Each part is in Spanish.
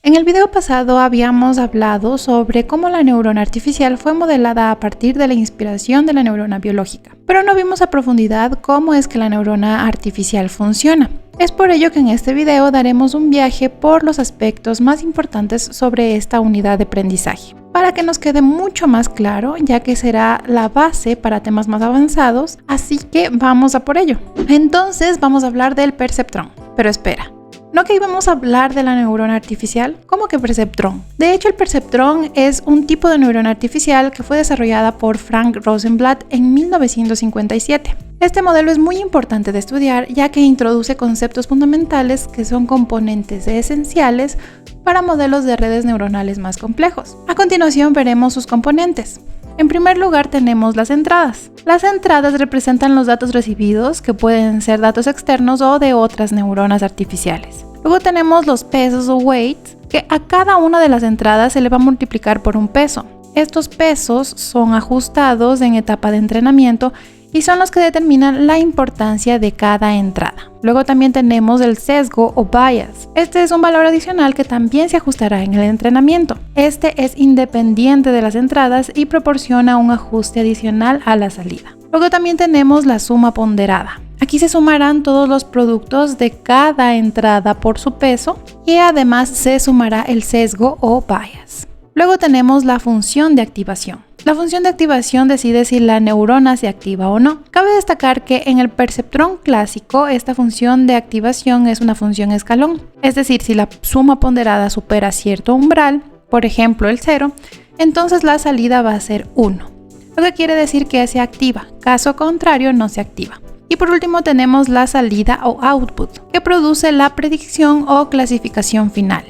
En el video pasado habíamos hablado sobre cómo la neurona artificial fue modelada a partir de la inspiración de la neurona biológica, pero no vimos a profundidad cómo es que la neurona artificial funciona. Es por ello que en este video daremos un viaje por los aspectos más importantes sobre esta unidad de aprendizaje, para que nos quede mucho más claro, ya que será la base para temas más avanzados, así que vamos a por ello. Entonces vamos a hablar del perceptrón, pero espera. ¿No que íbamos a hablar de la neurona artificial? ¿Cómo que perceptrón? De hecho, el perceptrón es un tipo de neurona artificial que fue desarrollada por Frank Rosenblatt en 1957. Este modelo es muy importante de estudiar ya que introduce conceptos fundamentales que son componentes esenciales para modelos de redes neuronales más complejos. A continuación veremos sus componentes. En primer lugar tenemos las entradas. Las entradas representan los datos recibidos, que pueden ser datos externos o de otras neuronas artificiales. Luego tenemos los pesos o weights, que a cada una de las entradas se le va a multiplicar por un peso. Estos pesos son ajustados en etapa de entrenamiento y son los que determinan la importancia de cada entrada. Luego también tenemos el sesgo o bias. Este es un valor adicional que también se ajustará en el entrenamiento. Este es independiente de las entradas y proporciona un ajuste adicional a la salida. Luego también tenemos la suma ponderada. Aquí se sumarán todos los productos de cada entrada por su peso y además se sumará el sesgo o bias. Luego tenemos la función de activación. La función de activación decide si la neurona se activa o no. Cabe destacar que en el perceptrón clásico esta función de activación es una función escalón. Es decir, si la suma ponderada supera cierto umbral, por ejemplo el 0, entonces la salida va a ser 1. Lo que quiere decir que se activa, caso contrario no se activa. Y por último tenemos la salida o output, que produce la predicción o clasificación final.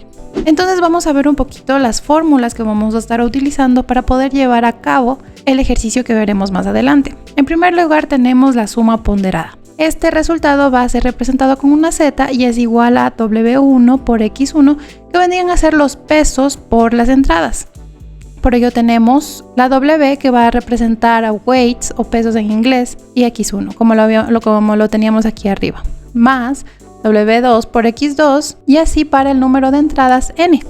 Entonces vamos a ver un poquito las fórmulas que vamos a estar utilizando para poder llevar a cabo el ejercicio que veremos más adelante. En primer lugar tenemos la suma ponderada. Este resultado va a ser representado con una Z y es igual a W1 por X1, que vendrían a ser los pesos por las entradas. Por ello tenemos la W que va a representar a weights o pesos en inglés y X1, como lo teníamos aquí arriba, más W2 por X2 y así para el número de entradas N.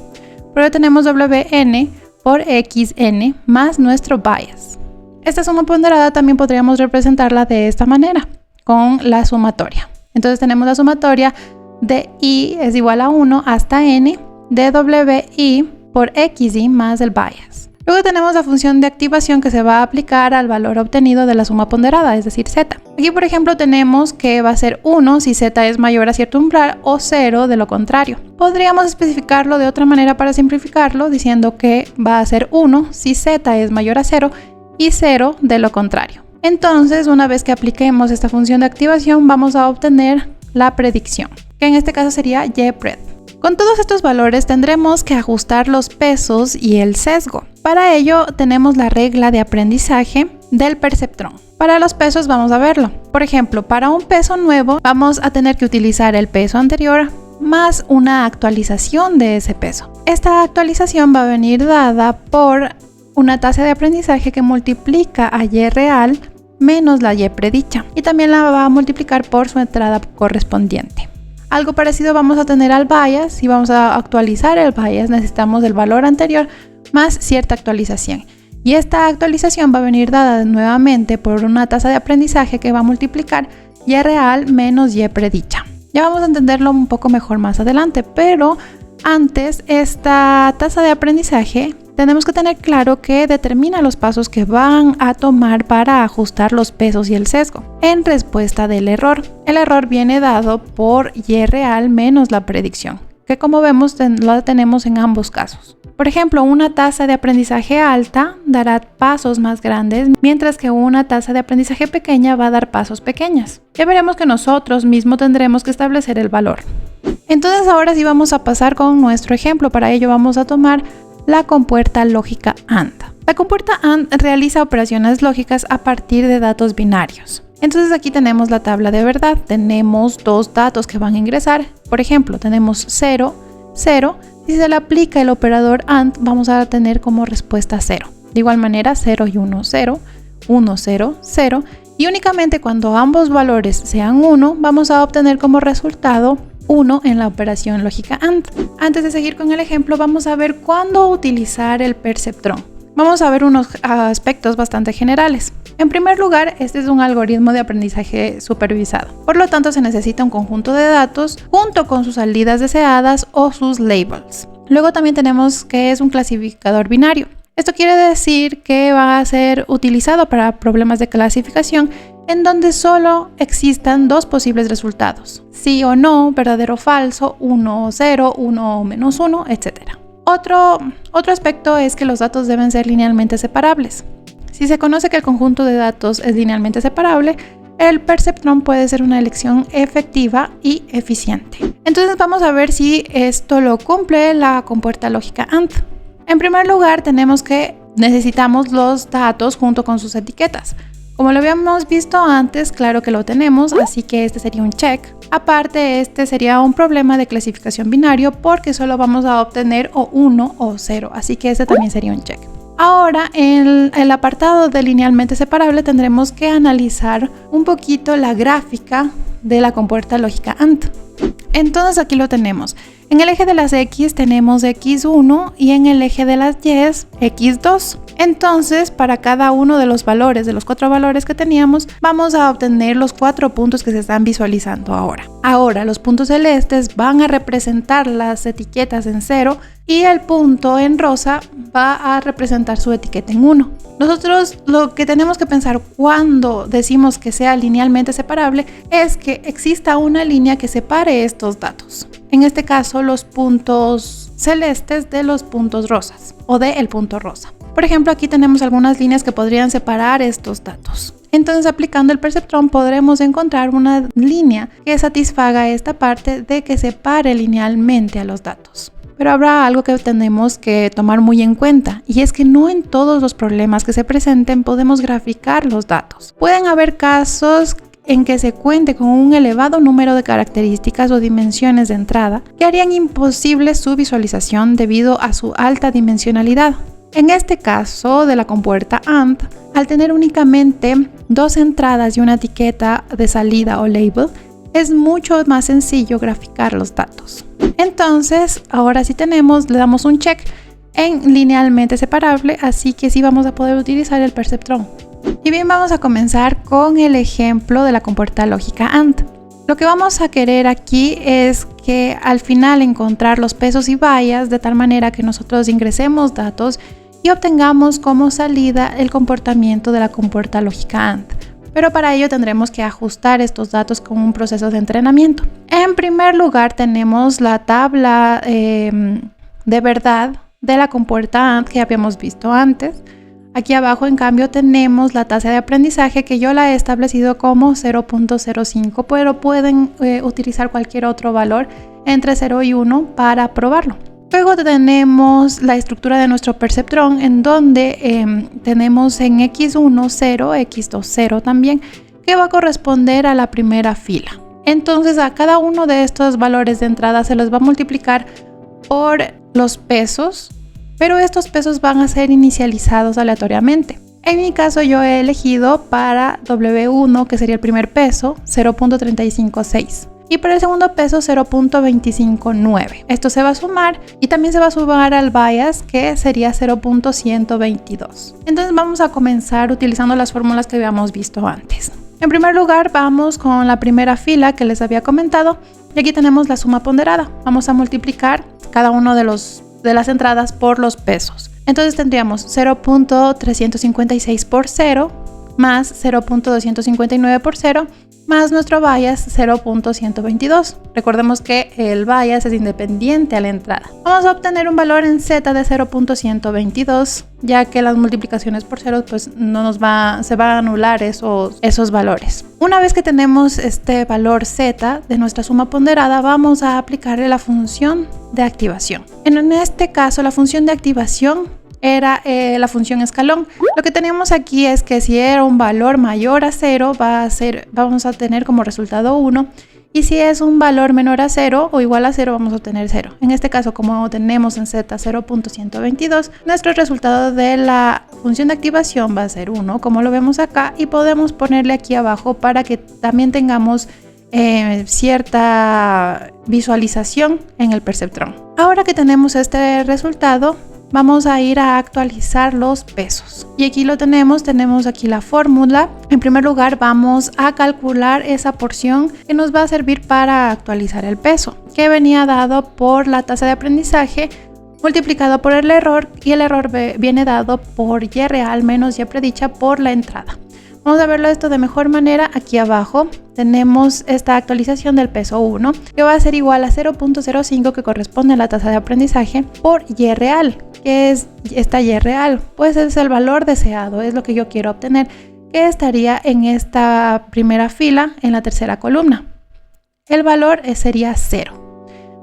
Por ello tenemos WN por XN más nuestro bias. Esta suma ponderada también podríamos representarla de esta manera, con la sumatoria. Entonces tenemos la sumatoria de I es igual a 1 hasta N de WI por XI más el bias. Luego tenemos la función de activación que se va a aplicar al valor obtenido de la suma ponderada, es decir, Z. Aquí, por ejemplo, tenemos que va a ser 1 si Z es mayor a cierto umbral o 0 de lo contrario. Podríamos especificarlo de otra manera para simplificarlo, diciendo que va a ser 1 si Z es mayor a 0 y 0 de lo contrario. Entonces, una vez que apliquemos esta función de activación, vamos a obtener la predicción, que en este caso sería YPRED. Con todos estos valores tendremos que ajustar los pesos y el sesgo. Para ello tenemos la regla de aprendizaje del perceptrón. Para los pesos vamos a verlo. Por ejemplo, para un peso nuevo vamos a tener que utilizar el peso anterior más una actualización de ese peso. Esta actualización va a venir dada por una tasa de aprendizaje que multiplica a Y real menos la Y predicha y también la va a multiplicar por su entrada correspondiente. Algo parecido vamos a tener al bias. Si vamos a actualizar el bias, necesitamos el valor anterior más cierta actualización. Y esta actualización va a venir dada nuevamente por una tasa de aprendizaje que va a multiplicar Y real menos Y predicha. Ya vamos a entenderlo un poco mejor más adelante, pero antes esta tasa de aprendizaje tenemos que tener claro que determina los pasos que van a tomar para ajustar los pesos y el sesgo en respuesta del error. El error viene dado por Y real menos la predicción, que como vemos lo tenemos en ambos casos. Por ejemplo, una tasa de aprendizaje alta dará pasos más grandes, mientras que una tasa de aprendizaje pequeña va a dar pasos pequeños. Ya veremos que nosotros mismos tendremos que establecer el valor. Entonces ahora sí vamos a pasar con nuestro ejemplo. Para ello vamos a tomar la compuerta lógica AND. La compuerta AND realiza operaciones lógicas a partir de datos binarios. Entonces aquí tenemos la tabla de verdad. Tenemos dos datos que van a ingresar. Por ejemplo, tenemos 0, 0. Si se le aplica el operador AND, vamos a tener como respuesta 0. De igual manera, 0 y 1, 0, 1, 0, 0. Y únicamente cuando ambos valores sean 1, vamos a obtener como resultado 1 en la operación lógica AND. Antes de seguir con el ejemplo, vamos a ver cuándo utilizar el perceptrón. Vamos a ver unos aspectos bastante generales. En primer lugar, este es un algoritmo de aprendizaje supervisado. Por lo tanto, se necesita un conjunto de datos junto con sus salidas deseadas o sus labels. Luego también tenemos que es un clasificador binario. Esto quiere decir que va a ser utilizado para problemas de clasificación en donde solo existan dos posibles resultados: sí o no, verdadero o falso, 1 o 0, 1 o menos 1, etc. Otro aspecto es que los datos deben ser linealmente separables. Si se conoce que el conjunto de datos es linealmente separable, el perceptrón puede ser una elección efectiva y eficiente. Entonces vamos a ver si esto lo cumple la compuerta lógica AND. En primer lugar, necesitamos los datos junto con sus etiquetas. Como lo habíamos visto antes, claro que lo tenemos, así que este sería un check. Aparte, este sería un problema de clasificación binario porque solo vamos a obtener o 1 o 0, así que este también sería un check. Ahora, en el apartado de linealmente separable tendremos que analizar un poquito la gráfica de la compuerta lógica AND. Entonces aquí lo tenemos. En el eje de las X tenemos X1 y en el eje de las Y X2. Entonces, para cada uno de los valores, de los 4 valores que teníamos, vamos a obtener los 4 puntos que se están visualizando ahora. Ahora, los puntos celestes van a representar las etiquetas en 0 y el punto en rosa va a representar su etiqueta en 1. Nosotros lo que tenemos que pensar cuando decimos que sea linealmente separable es que exista una línea que separe estos datos. En este caso, los puntos celestes de los puntos rosas o del punto rosa. Por ejemplo, aquí tenemos algunas líneas que podrían separar estos datos. Entonces, aplicando el perceptrón podremos encontrar una línea que satisfaga esta parte de que separe linealmente a los datos. Pero habrá algo que tenemos que tomar muy en cuenta, y es que no en todos los problemas que se presenten podemos graficar los datos. Pueden haber casos en que se cuente con un elevado número de características o dimensiones de entrada que harían imposible su visualización debido a su alta dimensionalidad. En este caso de la compuerta AND, al tener únicamente 2 entradas y una etiqueta de salida o label, es mucho más sencillo graficar los datos. Entonces, ahora sí le damos un check en linealmente separable, así que sí vamos a poder utilizar el perceptrón. Y bien, vamos a comenzar con el ejemplo de la compuerta lógica AND. Lo que vamos a querer aquí es que al final encontrar los pesos y vallas de tal manera que nosotros ingresemos datos y obtengamos como salida el comportamiento de la compuerta lógica AND. Pero para ello tendremos que ajustar estos datos con un proceso de entrenamiento. En primer lugar tenemos la tabla de verdad de la compuerta AND que habíamos visto antes. Aquí abajo, en cambio, tenemos la tasa de aprendizaje que yo la he establecido como 0.05, pero pueden utilizar cualquier otro valor entre 0 y 1 para probarlo. Luego tenemos la estructura de nuestro perceptrón, en donde tenemos en X1 0, X2 0 también, que va a corresponder a la primera fila. Entonces a cada uno de estos valores de entrada se los va a multiplicar por los pesos, pero estos pesos van a ser inicializados aleatoriamente. En mi caso yo he elegido para W1, que sería el primer peso, 0.356. Y para el segundo peso 0.259. Esto se va a sumar y también se va a sumar al bias, que sería 0.122. Entonces vamos a comenzar utilizando las fórmulas que habíamos visto antes. En primer lugar vamos con la primera fila que les había comentado y aquí tenemos la suma ponderada. Vamos a multiplicar cada uno de las entradas por los pesos. Entonces tendríamos 0.356 por 0 más 0.259 por 0 más nuestro bias 0.122. Recordemos que el bias es independiente a la entrada. Vamos a obtener un valor en z de 0.122, ya que las multiplicaciones por 0 pues se van a anular esos valores. Una vez que tenemos este valor z de nuestra suma ponderada, vamos a aplicarle la función de activación. En este caso, la función de activación era la función escalón. Lo que tenemos aquí es que si era un valor mayor a 0 vamos a tener como resultado 1, y si es un valor menor a 0 o igual a 0 vamos a obtener 0. En este caso, como tenemos en z 0.122, nuestro resultado de la función de activación va a ser 1, como lo vemos acá, y podemos ponerle aquí abajo para que también tengamos cierta visualización en el perceptrón. Ahora que tenemos este resultado, vamos a ir a actualizar los pesos. Y aquí lo tenemos aquí la fórmula. En primer lugar, vamos a calcular esa porción que nos va a servir para actualizar el peso, que venía dado por la tasa de aprendizaje multiplicado por el error, y el error viene dado por y real menos y predicha por la entrada. Vamos a verlo esto de mejor manera. Aquí abajo tenemos esta actualización del peso 1, que va a ser igual a 0.05, que corresponde a la tasa de aprendizaje, por y real. ¿Qué es esta y real? Pues es el valor deseado, es lo que yo quiero obtener, que estaría en esta primera fila, en la tercera columna. El valor sería 0.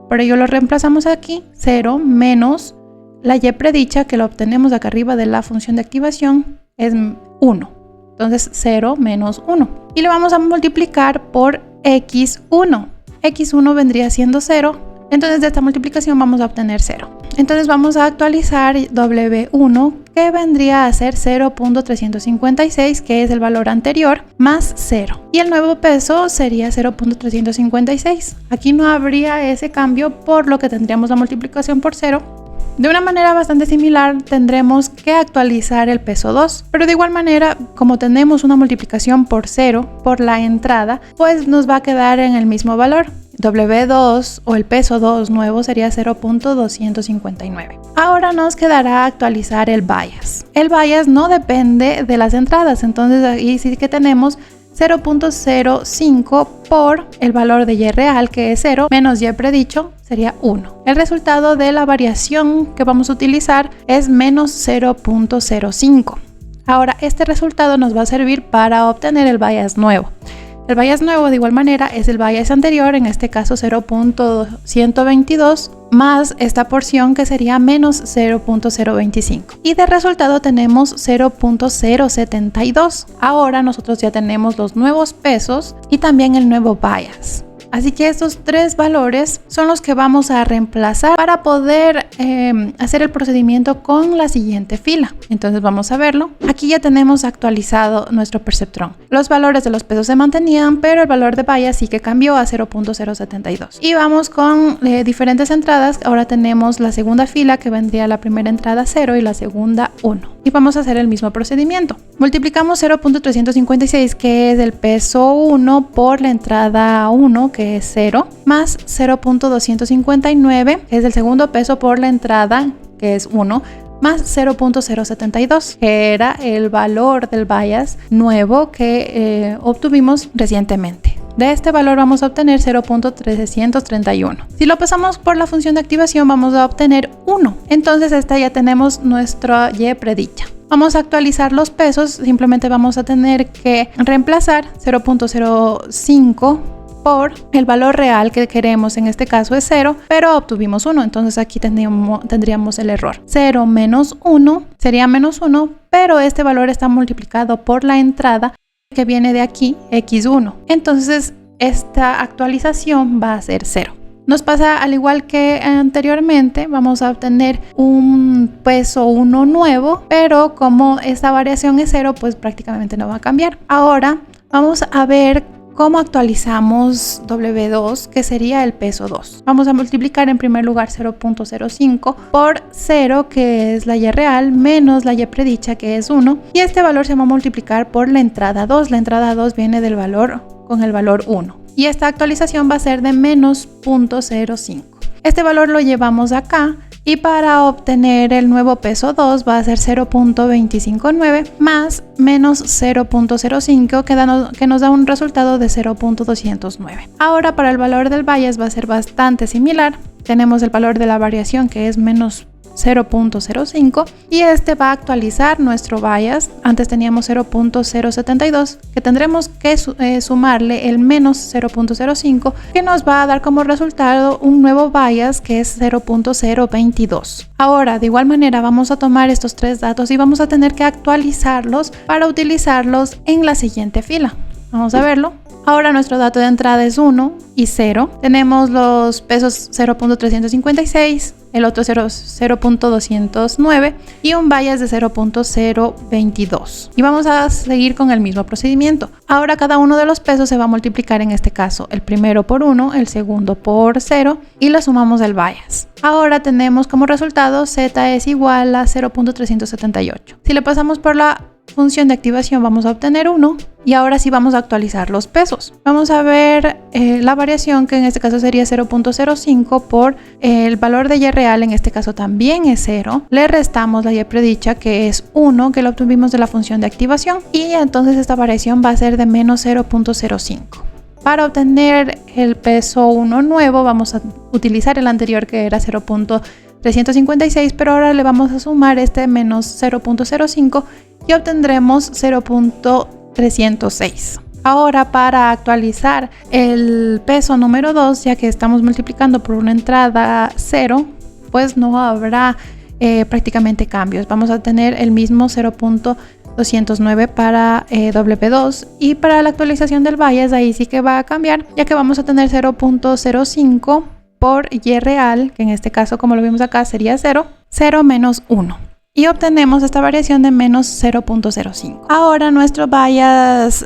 Por ello lo reemplazamos aquí, 0 menos la y predicha, que lo obtenemos acá arriba de la función de activación, es 1. Entonces 0 menos 1. Y lo vamos a multiplicar por x1. x1 vendría siendo 0. Entonces de esta multiplicación vamos a obtener 0. Entonces vamos a actualizar w1, que vendría a ser 0.356, que es el valor anterior, más 0. Y el nuevo peso sería 0.356. Aquí no habría ese cambio, por lo que tendríamos la multiplicación por 0. De una manera bastante similar tendremos que actualizar el peso 2, pero de igual manera, como tenemos una multiplicación por 0 por la entrada, pues nos va a quedar en el mismo valor. W2 o el peso 2 nuevo sería 0.259. Ahora nos quedará actualizar el bias. El bias no depende de las entradas, entonces ahí sí que tenemos 0.05 por el valor de y real, que es 0, menos y predicho, sería 1. El resultado de la variación que vamos a utilizar es menos 0.05. Ahora este resultado nos va a servir para obtener el bias nuevo. El bias nuevo de igual manera es el bias anterior, en este caso 0.122, más esta porción que sería menos 0.025. Y de resultado tenemos 0.072. Ahora nosotros ya tenemos los nuevos pesos y también el nuevo bias. Así que estos tres valores son los que vamos a reemplazar para poder hacer el procedimiento con la siguiente fila. Entonces vamos a verlo. Aquí ya tenemos actualizado nuestro perceptrón. Los valores de los pesos se mantenían, pero el valor de bias sí que cambió a 0.072. Y vamos con diferentes entradas. Ahora tenemos la segunda fila, que vendría la primera entrada 0 y la segunda 1. Y vamos a hacer el mismo procedimiento. Multiplicamos 0.356, que es el peso 1, por la entrada 1, que es 0, más 0.259, que es el segundo peso, por la entrada, que es 1, más 0.072, que era el valor del bias nuevo que obtuvimos recientemente. De este valor vamos a obtener 0.331. Si lo pasamos por la función de activación, vamos a obtener 1. Entonces esta ya tenemos nuestra y predicha. Vamos a actualizar los pesos, simplemente vamos a tener que reemplazar 0.05 por el valor real que queremos, en este caso es 0, pero obtuvimos 1, entonces aquí tendríamos el error. 0 menos 1 sería menos 1, pero este valor está multiplicado por la entrada que viene de aquí, x1. Entonces esta actualización va a ser 0. Nos pasa al igual que anteriormente, vamos a obtener un peso 1 nuevo, pero como esta variación es 0, pues prácticamente no va a cambiar. Ahora vamos a ver cómo actualizamos W2, que sería el peso 2. Vamos a multiplicar en primer lugar 0.05 por 0, que es la y real, menos la y predicha, que es 1. Y este valor se va a multiplicar por la entrada 2. La entrada 2 viene del valor con el valor 1. Y esta actualización va a ser de menos 0.05. Este valor lo llevamos acá. Y para obtener el nuevo peso 2 va a ser 0.259 más menos 0.05, que nos da un resultado de 0.209. Ahora para el valor del bias va a ser bastante similar. Tenemos el valor de la variación, que es menos 0.05, y este va a actualizar nuestro bias. Antes teníamos 0.072, que tendremos que sumarle el menos 0.05, que nos va a dar como resultado un nuevo bias, que es 0.022. Ahora de igual manera vamos a tomar estos tres datos y vamos a tener que actualizarlos para utilizarlos en la siguiente fila. Vamos a verlo. Ahora nuestro dato de entrada es 1 y 0. Tenemos los pesos 0.356, el otro 0.209 y un bias de 0.022. Y vamos a seguir con el mismo procedimiento. Ahora cada uno de los pesos se va a multiplicar, en este caso el primero por 1, el segundo por 0 y le sumamos el bias. Ahora tenemos como resultado z es igual a 0.378. Si le pasamos por la función de activación vamos a obtener 1 y ahora sí vamos a actualizar los pesos. Vamos a ver la variación, que en este caso sería 0.05 por el valor de y real, en este caso también es 0. Le restamos la y predicha, que es 1, que lo obtuvimos de la función de activación, y entonces esta variación va a ser de menos 0.05. Para obtener el peso 1 nuevo vamos a utilizar el anterior, que era 0.356, pero ahora le vamos a sumar este menos 0.05 y obtendremos 0.306. Ahora, para actualizar el peso número 2, ya que estamos multiplicando por una entrada 0, pues no habrá prácticamente cambios. Vamos a tener el mismo 0.209 para W2, y para la actualización del bias ahí sí que va a cambiar, ya que vamos a tener 0.05 por y real, que en este caso, como lo vimos acá, sería 0 menos 1. Y obtenemos esta variación de menos 0.05. Ahora nuestro bias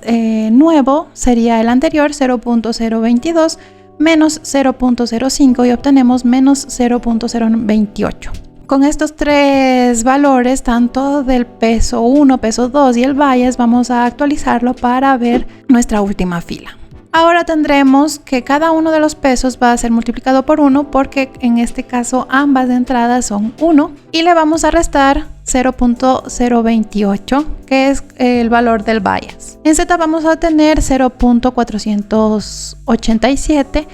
nuevo sería el anterior, 0.022 menos 0.05, y obtenemos menos 0.028. Con estos tres valores, tanto del peso 1, peso 2 y el bias, vamos a actualizarlo para ver nuestra última fila. Ahora tendremos que cada uno de los pesos va a ser multiplicado por 1, porque en este caso ambas entradas son 1, y le vamos a restar 0.028, que es el valor del bias. En Z vamos a tener 0.487,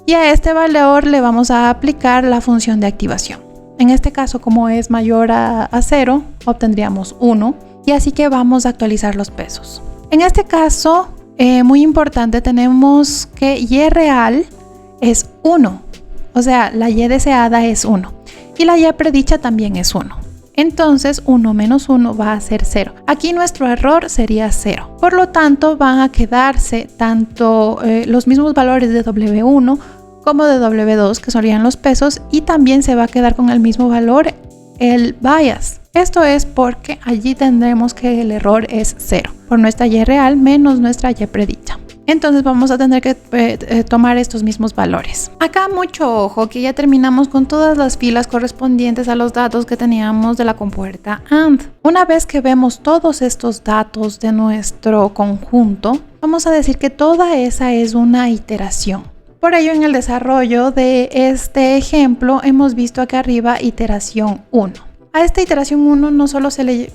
y a este valor le vamos a aplicar la función de activación. En este caso, como es mayor a 0, obtendríamos 1, y así que vamos a actualizar los pesos. En este caso, muy importante, tenemos que y real es 1, o sea, la y deseada es 1 y la y predicha también es 1. Entonces 1 menos 1 va a ser 0. Aquí nuestro error sería 0. Por lo tanto, van a quedarse tanto los mismos valores de W1 como de W2, que serían los pesos, y también se va a quedar con el mismo valor el bias. Esto es porque allí tendremos que el error es 0 por nuestra y real menos nuestra y predicha. Entonces vamos a tener que tomar estos mismos valores. Acá mucho ojo, que ya terminamos con todas las filas correspondientes a los datos que teníamos de la compuerta AND. Una vez que vemos todos estos datos de nuestro conjunto, vamos a decir que toda esa es una iteración. Por ello, en el desarrollo de este ejemplo hemos visto acá arriba iteración 1. A esta iteración 1 no solo se le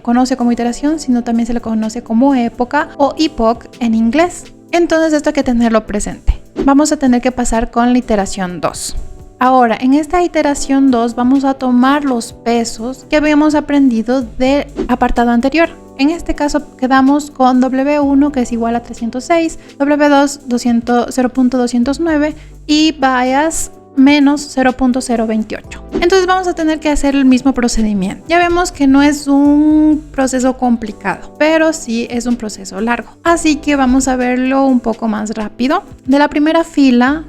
conoce como iteración, sino también se le conoce como época o epoch en inglés. Entonces esto hay que tenerlo presente. Vamos a tener que pasar con la iteración 2. Ahora, en esta iteración 2 vamos a tomar los pesos que habíamos aprendido del apartado anterior. En este caso quedamos con W1, que es igual a 306, W2 0.209 y bias menos 0.028. Entonces vamos a tener que hacer el mismo procedimiento. Ya vemos que no es un proceso complicado, pero sí es un proceso largo. Así que vamos a verlo un poco más rápido. De la primera fila,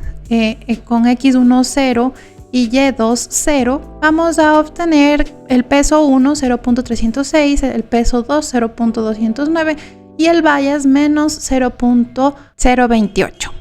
con X1 0 y Y2 0, vamos a obtener el peso 1 0.306, el peso 2 0.209 y el bias menos 0.028.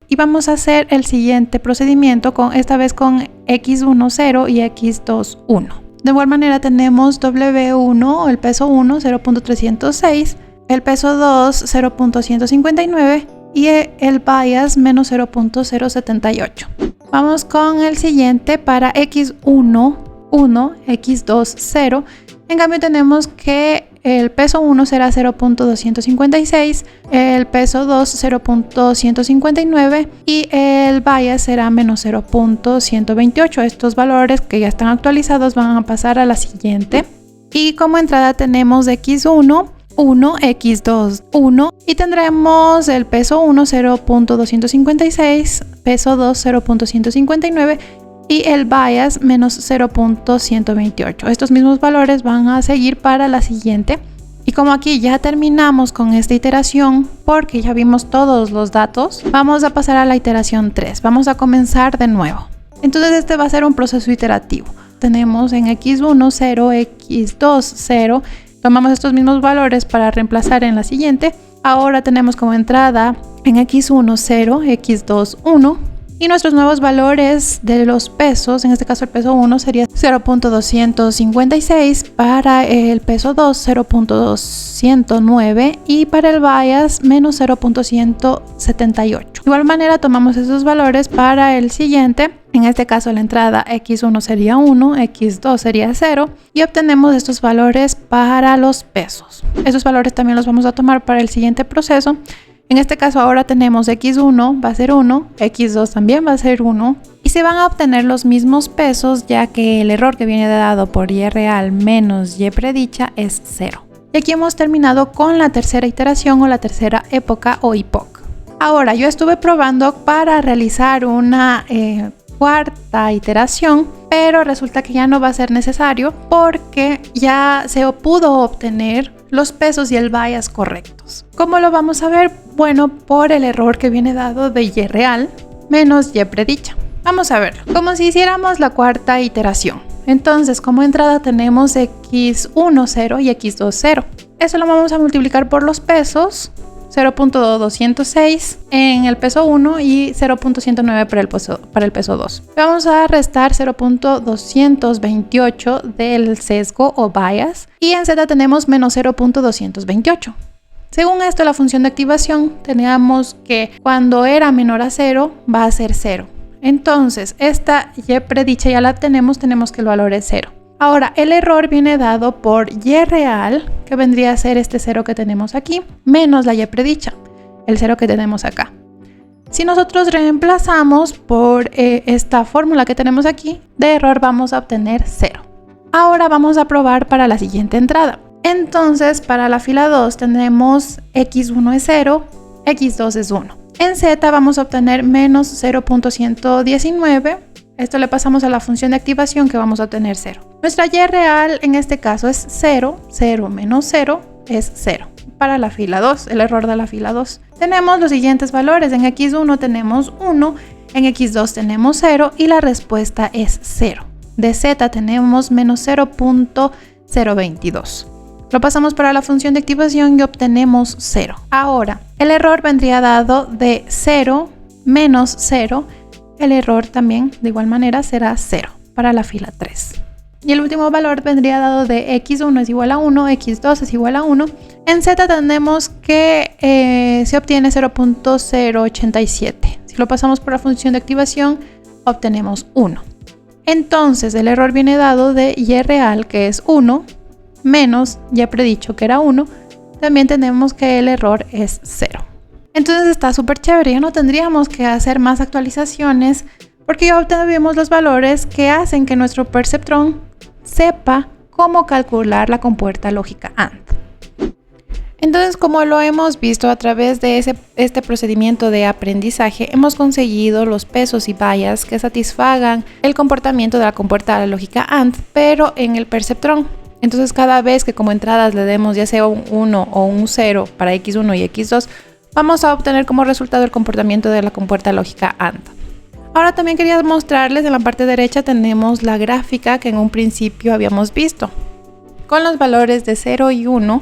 Y vamos a hacer el siguiente procedimiento, esta vez con X1 0 y X2 1. De igual manera tenemos W1, el peso 1 0.306, el peso 2 0.159 y el bias menos 0.078. Vamos con el siguiente para X1 1, X2 0. En cambio tenemos que el peso 1 será 0.256, el peso 2 0.159 y el bias será menos 0.128. Estos valores que ya están actualizados van a pasar a la siguiente. Y como entrada tenemos X1 1, X2 1 y tendremos el peso 1 0.256, peso 2 0.159 y el bias menos 0.128. Estos mismos valores van a seguir para la siguiente. Y como aquí ya terminamos con esta iteración, porque ya vimos todos los datos, vamos a pasar a la iteración 3. Vamos a comenzar de nuevo. Entonces este va a ser un proceso iterativo. Tenemos en x1 0, x2 0. Tomamos estos mismos valores para reemplazar en la siguiente. Ahora tenemos como entrada en x1 0, x2 1. Y nuestros nuevos valores de los pesos, en este caso el peso 1 sería 0.256, para el peso 2 0.209 y para el bias menos 0.178. De igual manera tomamos esos valores para el siguiente. En este caso la entrada x1 sería 1, x2 sería 0 y obtenemos estos valores para los pesos. Esos valores también los vamos a tomar para el siguiente proceso. En este caso ahora tenemos x1 va a ser 1, x2 también va a ser 1 y se van a obtener los mismos pesos, ya que el error que viene dado por y real menos y predicha es 0. Y aquí hemos terminado con la tercera iteración o la tercera época o epoch. Ahora yo estuve probando para realizar una cuarta iteración, pero resulta que ya no va a ser necesario porque ya se pudo obtener los pesos y el bias correctos. ¿Cómo lo vamos a ver? Bueno, por el error que viene dado de y real menos y predicha. Vamos a verlo, como si hiciéramos la cuarta iteración. Entonces, como entrada tenemos x1 0 y x2 0. Eso lo vamos a multiplicar por los pesos, 0.206 en el peso 1 y 0.109 para el peso 2. Vamos a restar 0.228 del sesgo o bias y en Z tenemos menos 0.228. Según esto, la función de activación teníamos que cuando era menor a 0 va a ser 0. Entonces, esta y predicha ya la tenemos que el valor es 0. Ahora, el error viene dado por y real, que vendría a ser este 0 que tenemos aquí, menos la y predicha, el 0 que tenemos acá. Si nosotros reemplazamos por esta fórmula que tenemos aquí, de error vamos a obtener 0. Ahora vamos a probar para la siguiente entrada. Entonces, para la fila 2 tenemos x1 es 0, x2 es 1. En Z vamos a obtener menos 0.119. Esto le pasamos a la función de activación que vamos a obtener 0. Nuestra y real en este caso es 0, 0 menos 0 es 0. Para la fila 2, el error de la fila 2. Tenemos los siguientes valores. En x1 tenemos 1, en x2 tenemos 0 y la respuesta es 0. De Z tenemos menos 0.022. Lo pasamos para la función de activación y obtenemos 0. Ahora, el error vendría dado de 0 menos 0. El error también, de igual manera, será 0 para la fila 3. Y el último valor vendría dado de x1 es igual a 1, x2 es igual a 1. En Z tenemos que se obtiene 0.087. Si lo pasamos por la función de activación, obtenemos 1. Entonces, el error viene dado de y real, que es 1, menos ya predicho que era 1. También tenemos que el error es 0. Entonces está súper chévere, ya no tendríamos que hacer más actualizaciones porque ya obtuvimos los valores que hacen que nuestro perceptrón sepa cómo calcular la compuerta lógica AND. Entonces, como lo hemos visto a través de este procedimiento de aprendizaje, hemos conseguido los pesos y bias que satisfagan el comportamiento de la compuerta lógica AND, pero en el perceptrón. Entonces, cada vez que como entradas le demos ya sea un 1 o un 0 para x1 y x2, vamos a obtener como resultado el comportamiento de la compuerta lógica AND. Ahora también quería mostrarles, en la parte derecha tenemos la gráfica que en un principio habíamos visto. Con los valores de 0 y 1,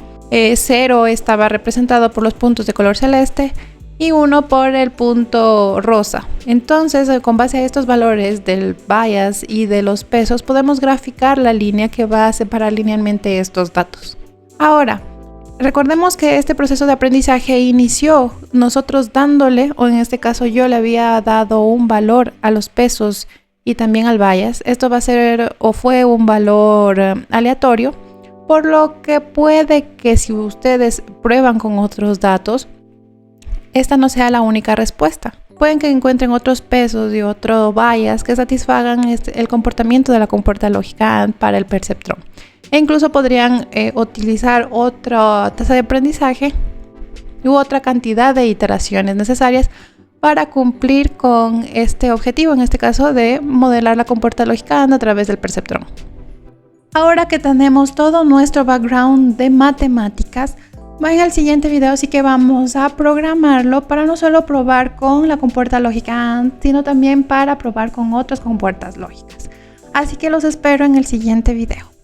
0 estaba representado por los puntos de color celeste y 1 por el punto rosa. Entonces, con base a estos valores del bias y de los pesos, podemos graficar la línea que va a separar linealmente estos datos. Ahora, recordemos que este proceso de aprendizaje inició nosotros dándole, o en este caso yo le había dado un valor a los pesos y también al bias. Esto va a ser o fue un valor aleatorio, por lo que puede que si ustedes prueban con otros datos, esta no sea la única respuesta. Pueden que encuentren otros pesos y otro bias que satisfagan el comportamiento de la compuerta lógica AND para el perceptrón. E incluso podrían utilizar otra tasa de aprendizaje u otra cantidad de iteraciones necesarias para cumplir con este objetivo, en este caso de modelar la compuerta lógica AND a través del perceptrón. Ahora que tenemos todo nuestro background de matemáticas, En el siguiente video sí que vamos a programarlo para no solo probar con la compuerta lógica AND, sino también para probar con otras compuertas lógicas. Así que los espero en el siguiente video.